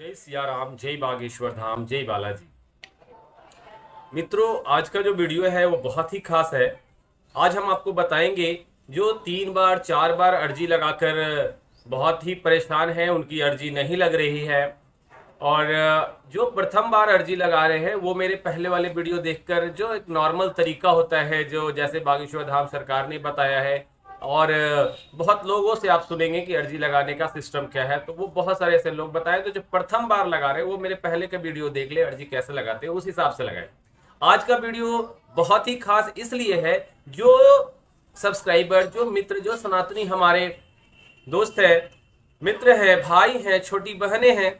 जय सिया राम, जय बागेश्वर धाम, जय बालाजी। मित्रों, आज का जो वीडियो है वो बहुत ही खास है। आज हम आपको बताएंगे जो 3 बार 4 बार अर्जी लगाकर बहुत ही परेशान हैं, उनकी अर्जी नहीं लग रही है। और जो प्रथम बार अर्जी लगा रहे हैं वो मेरे पहले वाले वीडियो देखकर जो एक नॉर्मल तरीका होता है, जो जैसे बागेश्वर धाम सरकार ने बताया है, और बहुत लोगों से आप सुनेंगे कि अर्जी लगाने का सिस्टम क्या है, तो वो बहुत सारे ऐसे लोग बताए। तो जो प्रथम बार लगा रहे हैं वो मेरे पहले का वीडियो देख ले, अर्जी कैसे लगाते हैं उस हिसाब से लगाए। आज का वीडियो बहुत ही खास इसलिए है, जो सब्सक्राइबर, जो मित्र, जो सनातनी हमारे दोस्त है, मित्र है, भाई हैं, छोटी बहनें हैं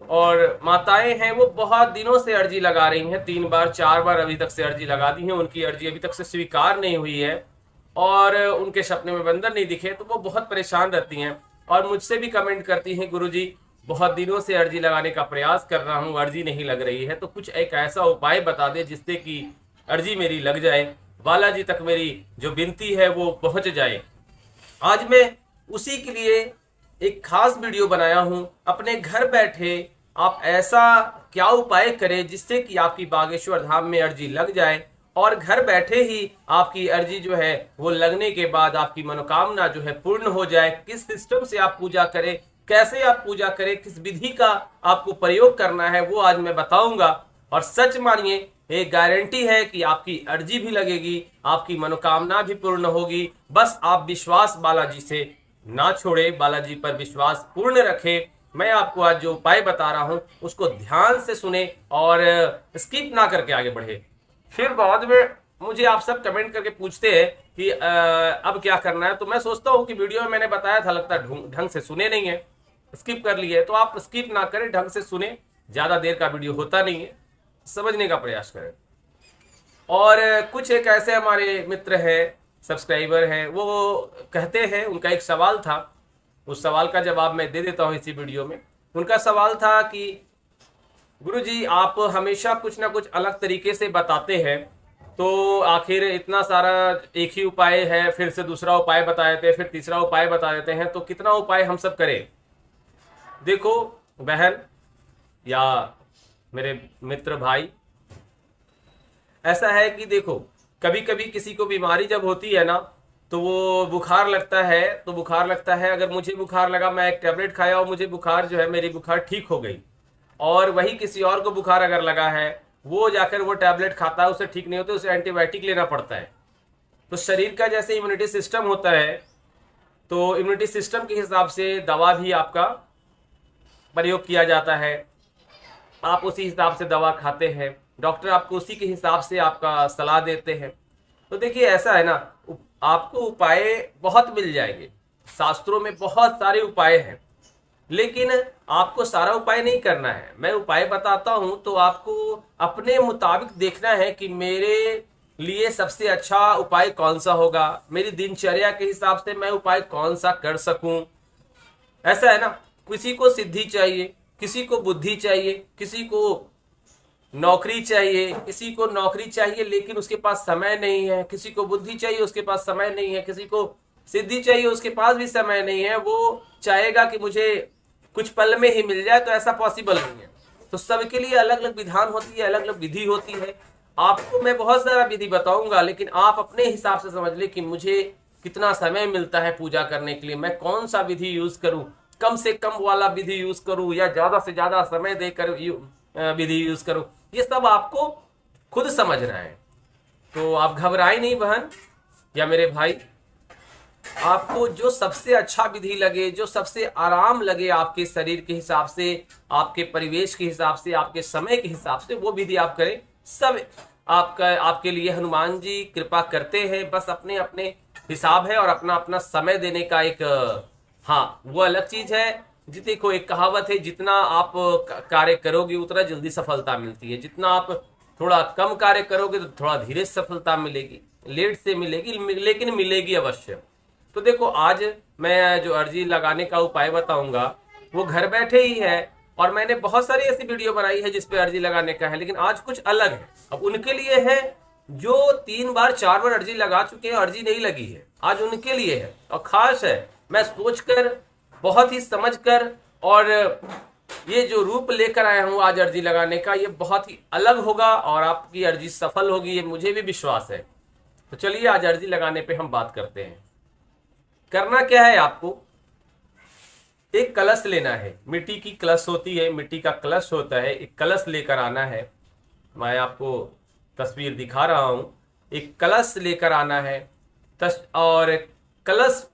और माताएं हैं, वो बहुत दिनों से अर्जी लगा रही हैं। 3 बार 4 बार अभी तक से अर्जी लगा दी है। उनकी अर्जी अभी तक से स्वीकार नहीं हुई है और उनके सपने में बंदर नहीं दिखे, तो वो बहुत परेशान रहती हैं और मुझसे भी कमेंट करती हैं, गुरुजी बहुत दिनों से अर्जी लगाने का प्रयास कर रहा हूं, अर्जी नहीं लग रही है, तो कुछ एक ऐसा उपाय बता दे जिससे कि अर्जी मेरी लग जाए, बालाजी तक मेरी जो विनती है वो पहुंच जाए। आज मैं उसी के लिए एक खास वीडियो बनाया हूं। अपने घर बैठे आप ऐसा क्या उपाय करें जिससे कि आपकी बागेश्वर धाम में अर्जी लग जाए और घर बैठे ही आपकी अर्जी जो है वो लगने के बाद आपकी मनोकामना जो है पूर्ण हो जाए। किस सिस्टम से आप पूजा करें, कैसे आप पूजा करें, किस विधि का आपको प्रयोग करना है, वो आज मैं बताऊंगा। और सच मानिए, एक गारंटी है कि आपकी अर्जी भी लगेगी, आपकी मनोकामना भी पूर्ण होगी। बस आप विश्वास बालाजी से ना छोड़े, बालाजी पर विश्वास पूर्ण रखे। मैं आपको आज जो उपाय बता रहा हूं उसको ध्यान से सुने और स्किप ना करके आगे बढ़े। फिर बाद में मुझे आप सब कमेंट करके पूछते हैं कि अब क्या करना है, तो मैं सोचता हूं कि वीडियो में मैंने बताया था, लगता है ढंग से सुने नहीं है, स्किप कर लिए। तो आप स्किप ना करें, ढंग से सुने, ज्यादा देर का वीडियो होता नहीं है, समझने का प्रयास करें। और कुछ एक ऐसे हमारे मित्र हैं, सब्सक्राइबर हैं, वो कहते हैं, उनका एक सवाल था, उस सवाल का जवाब मैं दे देता हूं इसी वीडियो में। उनका सवाल था कि गुरुजी आप हमेशा कुछ ना कुछ अलग तरीके से बताते हैं, तो आखिर इतना सारा एक ही उपाय है, फिर से दूसरा उपाय बता देते हैं, फिर तीसरा उपाय बता देते हैं, तो कितना उपाय हम सब करें। देखो बहन या मेरे मित्र भाई, ऐसा है कि देखो, कभी कभी किसी को बीमारी जब होती है ना, तो वो बुखार लगता है, तो बुखार लगता है, अगर मुझे बुखार लगा, मैं एक टैबलेट खाया और मुझे बुखार जो है, मेरी बुखार ठीक हो गई, और वही किसी और को बुखार अगर लगा है, वो जाकर वो टैबलेट खाता है, उसे ठीक नहीं होता, उसे एंटीबायोटिक लेना पड़ता है। तो शरीर का जैसे इम्यूनिटी सिस्टम होता है, तो इम्यूनिटी सिस्टम के हिसाब से दवा भी आपका प्रयोग किया जाता है, आप उसी हिसाब से दवा खाते हैं, डॉक्टर आपको उसी के हिसाब से आपका सलाह देते हैं। तो देखिए ऐसा है ना, आपको उपाय बहुत मिल जाएंगे, शास्त्रों में बहुत सारे उपाय हैं, लेकिन आपको सारा उपाय नहीं करना है। मैं उपाय बताता हूं तो आपको अपने मुताबिक देखना है कि मेरे लिए सबसे अच्छा उपाय कौन सा होगा, मेरी दिनचर्या के हिसाब से मैं उपाय कौन सा कर सकूं। ऐसा है ना, किसी को सिद्धि चाहिए, किसी को बुद्धि चाहिए, किसी को नौकरी चाहिए, किसी को नौकरी चाहिए लेकिन उसके पास समय नहीं है, किसी को बुद्धि चाहिए उसके पास समय नहीं है, किसी को सिद्धि चाहिए उसके पास भी समय नहीं है, वो चाहेगा कि मुझे कुछ पल में ही मिल जाए, तो ऐसा पॉसिबल नहीं है। तो सबके लिए अलग अलग विधान होती है, अलग अलग विधि होती है। आपको मैं बहुत सारा विधि बताऊंगा, लेकिन आप अपने हिसाब से समझ ले कि मुझे कितना समय मिलता है पूजा करने के लिए, मैं कौन सा विधि यूज करूं, कम से कम वाला विधि यूज करूं या ज्यादा से ज्यादा समय देकर विधि यूज करूं, ये सब आपको खुद समझना है। तो आप घबराए नहीं बहन या मेरे भाई, आपको जो सबसे अच्छा विधि लगे, जो सबसे आराम लगे आपके शरीर के हिसाब से, आपके परिवेश के हिसाब से, आपके समय के हिसाब से, वो विधि आप करें। सब आपके लिए हनुमान जी कृपा करते हैं, बस अपने अपने हिसाब है और अपना अपना समय देने का एक, हाँ वो अलग चीज है। देखो एक कहावत है, जितना आप कार्य करोगे उतना जल्दी सफलता मिलती है, जितना आप थोड़ा कम कार्य करोगे तो थोड़ा धीरे सफलता मिलेगी, लेट से मिलेगी, लेकिन मिलेगी अवश्य। तो देखो आज मैं जो अर्जी लगाने का उपाय बताऊंगा वो घर बैठे ही है, और मैंने बहुत सारी ऐसी वीडियो बनाई है जिसपे अर्जी लगाने का है, लेकिन आज कुछ अलग है। अब उनके लिए है जो 3 बार 4 बार अर्जी लगा चुके हैं, अर्जी नहीं लगी है, आज उनके लिए है और खास है। मैं सोचकर, बहुत ही समझकर और ये जो रूप लेकर आया हूं आज अर्जी लगाने का, ये बहुत ही अलग होगा और आपकी अर्जी सफल होगी, ये मुझे भी विश्वास है। तो चलिए आज अर्जी लगाने पे हम बात करते हैं। करना क्या है, आपको एक कलश लेना है, मिट्टी की कलश होती है, मिट्टी का कलश होता है, एक कलश लेकर आना है। मैं आपको तस्वीर दिखा रहा हूं, एक कलश लेकर आना है और कलश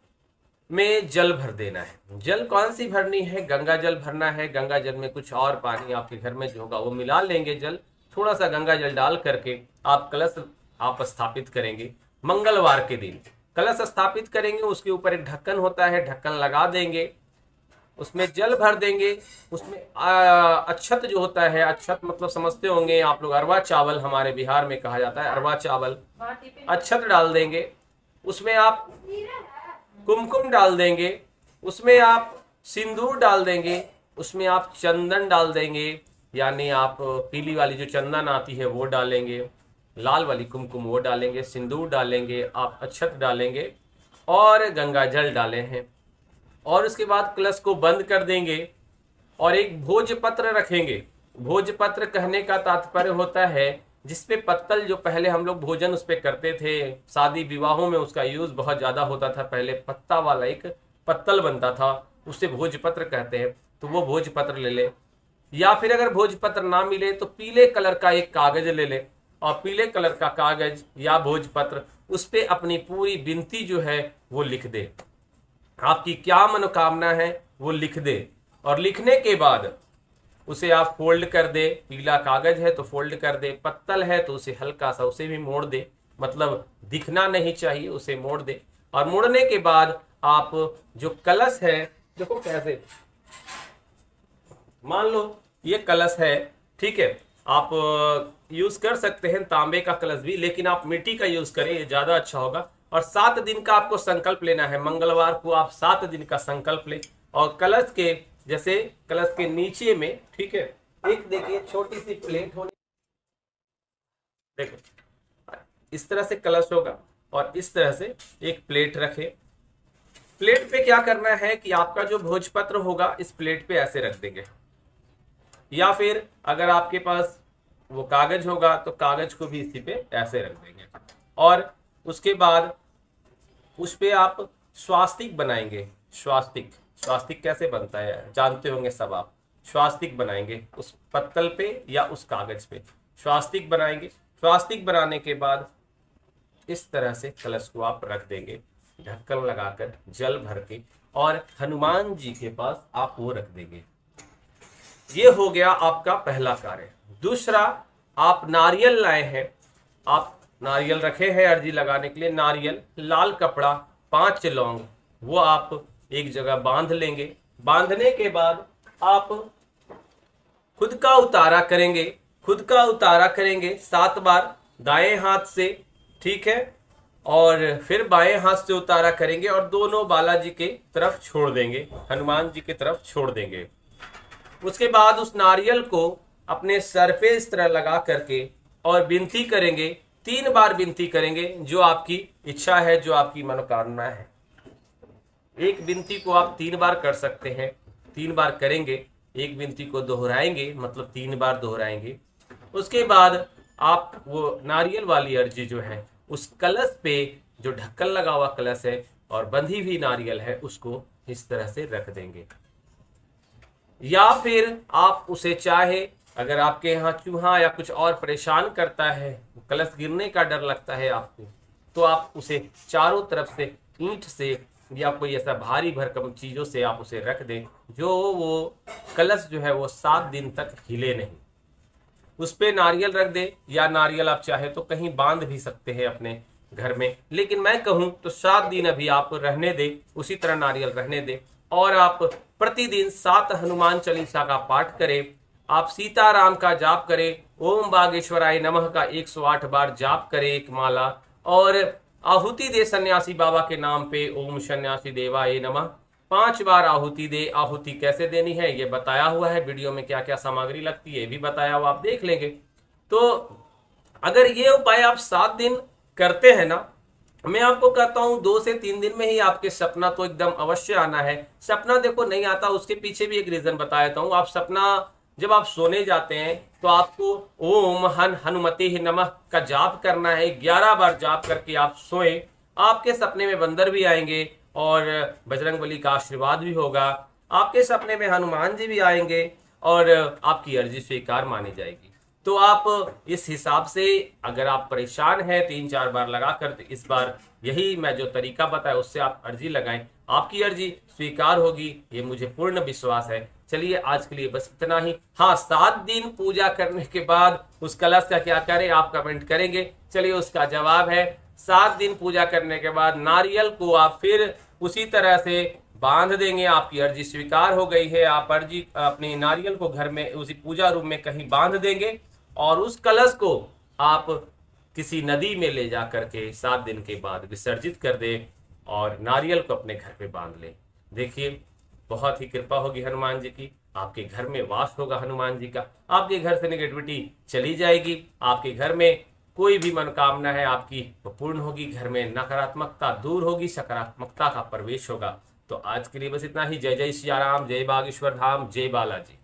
में जल भर देना है। जल कौन सी भरनी है, गंगा जल भरना है। गंगा जल में कुछ और पानी आपके घर में जो होगा वो मिला लेंगे, जल थोड़ा सा गंगा जल डाल करके आप कलश आप स्थापित करेंगे। मंगलवार के दिन कलश स्थापित करेंगे, उसके ऊपर एक ढक्कन होता है, ढक्कन लगा देंगे, उसमें जल भर देंगे। उसमें अक्षत जो होता है, अक्षत मतलब समझते होंगे आप लोग, अरवा चावल हमारे बिहार में कहा जाता है, अरवा चावल, अक्षत डाल देंगे। उसमें आप कुमकुम डाल देंगे, उसमें आप सिंदूर डाल देंगे, उसमें आप चंदन डाल देंगे, यानी आप पीली वाली जो चंदन आती है वो डालेंगे, लाल वाली कुमकुम वो डालेंगे, सिंदूर डालेंगे, आप अक्षत डालेंगे और गंगा जल डाले हैं। और उसके बाद कलश को बंद कर देंगे और एक भोजपत्र रखेंगे। भोजपत्र कहने का तात्पर्य होता है जिसपे पत्तल, जो पहले हम लोग भोजन उस पे करते थे, शादी विवाहों में उसका यूज बहुत ज्यादा होता था। पहले पत्ता वाला एक पत्तल बनता था, उसे भोजपत्र कहते हैं। तो वो भोजपत्र ले ले, या फिर अगर भोजपत्र ना मिले तो पीले कलर का एक कागज ले ले और पीले कलर का कागज या भोजपत्र उस पे अपनी पूरी विनती जो है वो लिख दे, आपकी क्या मनोकामना है वो लिख दे। और लिखने के बाद उसे आप फोल्ड कर दे, पीला कागज है तो फोल्ड कर दे, पत्तल है तो उसे हल्का सा उसे भी मोड़ दे, मतलब दिखना नहीं चाहिए, उसे मोड़ दे। और मोड़ने के बाद आप जो कलश है, देखो कैसे, मान लो ये कलश है, ठीक है, आप यूज कर सकते हैं तांबे का कलश भी, लेकिन आप मिट्टी का यूज करें, ये ज्यादा अच्छा होगा। और 7 दिन का आपको संकल्प लेना है। मंगलवार को आप 7 दिन का संकल्प ले और कलश के, जैसे कलश के नीचे में, ठीक है, एक देखिए छोटी सी प्लेट होनी, देखो इस तरह से कलश होगा और इस तरह से एक प्लेट रखे। प्लेट पे क्या करना है कि आपका जो भोजपत्र होगा इस प्लेट पे ऐसे रख देंगे, या फिर अगर आपके पास वो कागज होगा तो कागज को भी इसी पे ऐसे रख देंगे। और उसके बाद उस पे आप स्वास्तिक बनाएंगे। स्वास्तिक, स्वास्तिक कैसे बनता है जानते होंगे सब आप। स्वास्तिक बनाएंगे उस पत्तल पे या उस कागज पे, स्वास्तिक बनाएंगे। स्वास्तिक बनाने के बाद इस तरह से कलश को आप रख देंगे, ढक्कन लगाकर जल भर के, और हनुमान जी के पास आप वो रख देंगे। ये हो गया आपका पहला कार्य। दूसरा, आप नारियल लाए हैं, आप नारियल रखे हैं अर्जी लगाने के लिए। नारियल, लाल कपड़ा, 5 लौंग, वो आप एक जगह बांध लेंगे। बांधने के बाद आप खुद का उतारा करेंगे, खुद का उतारा करेंगे 7 बार दाएं हाथ से, ठीक है, और फिर बाएं हाथ से उतारा करेंगे और दोनों बालाजी के तरफ छोड़ देंगे, हनुमान जी की तरफ छोड़ देंगे। उसके बाद उस नारियल को अपने सर पे इस तरह लगा करके और विनती करेंगे, 3 बार विनती करेंगे, जो आपकी इच्छा है, जो आपकी मनोकामना है। एक विनती को आप 3 बार कर सकते हैं, 3 बार करेंगे, एक विनती को दोहराएंगे, मतलब 3 बार दोहराएंगे। उसके बाद आप वो नारियल वाली अर्जी जो है उस कलश पे, जो ढक्कन लगा हुआ कलश है और बंधी हुई नारियल है, उसको इस तरह से रख देंगे। या फिर आप उसे चाहे, अगर आपके यहाँ चूहा या कुछ और परेशान करता है, कलश गिरने का डर लगता है आपको, तो आप उसे चारों तरफ से ईंट से या कोई ऐसा भारी भरकम चीजों से आप उसे रख दें, जो वो कलश जो है वो 7 दिन तक हिले नहीं। उस पे नारियल रख दे, या नारियल आप चाहे तो कहीं बांध भी सकते हैं अपने घर में, लेकिन मैं कहूं तो 7 दिन अभी आप रहने दे, उसी तरह नारियल रहने दे। और आप प्रतिदिन 7 हनुमान चालीसा का पाठ करें, आप सीताराम का जाप करें, ओम बागेश्वराय नमः का 108 बार जाप करें एक माला, और आहुति दे सन्यासी बाबा के नाम पे, ओम सन्यासी देवाय नमः 5 बार आहुति दे। आहुति कैसे देनी है ये बताया हुआ है वीडियो में, क्या क्या सामग्री लगती है ये भी बताया हुआ, आप देख लेंगे। तो अगर ये उपाय आप 7 दिन करते हैं ना, मैं आपको कहता हूं 2 से 3 दिन में ही आपके सपना तो एकदम अवश्य आना है। सपना देखो नहीं आता, उसके पीछे भी एक रीजन बता देता हूं। आप सपना जब आप सोने जाते हैं तो आपको ओम हन हनुमते ही नमः का जाप करना है। 11 बार जाप करके आप सोए, आपके सपने में बंदर भी आएंगे और बजरंगबली का आशीर्वाद भी होगा। आपके सपने में हनुमान जी भी आएंगे और आपकी अर्जी स्वीकार मानी जाएगी। तो आप इस हिसाब से, अगर आप परेशान हैं 3-4 बार लगाकर, तो इस बार यही मैं जो तरीका बताया उससे आप अर्जी लगाएं, आपकी अर्जी स्वीकार होगी, ये मुझे पूर्ण विश्वास है। चलिए आज के लिए बस इतना ही। हाँ, 7 दिन पूजा करने के बाद उस कलश का क्या करें आप कमेंट करेंगे। चलिए उसका जवाब है, 7 दिन पूजा करने के बाद नारियल को आप फिर उसी तरह से बांध देंगे। आपकी अर्जी स्वीकार हो गई है। आप अर्जी अपनी नारियल को घर में उसी पूजा रूम में कहीं बांध देंगे और उस कलश को आप किसी नदी में ले जा करके 7 दिन के बाद विसर्जित कर दे और नारियल को अपने घर पे बांध ले। देखिए बहुत ही कृपा होगी हनुमान जी की, आपके घर में वास होगा हनुमान जी का। आपके घर से नेगेटिविटी चली जाएगी, आपके घर में कोई भी मनोकामना है आपकी वो पूर्ण होगी, घर में नकारात्मकता दूर होगी, सकारात्मकता का प्रवेश होगा। तो आज के लिए बस इतना ही। जय जय सिया राम, जय बागेश्वर धाम, जय बालाजी।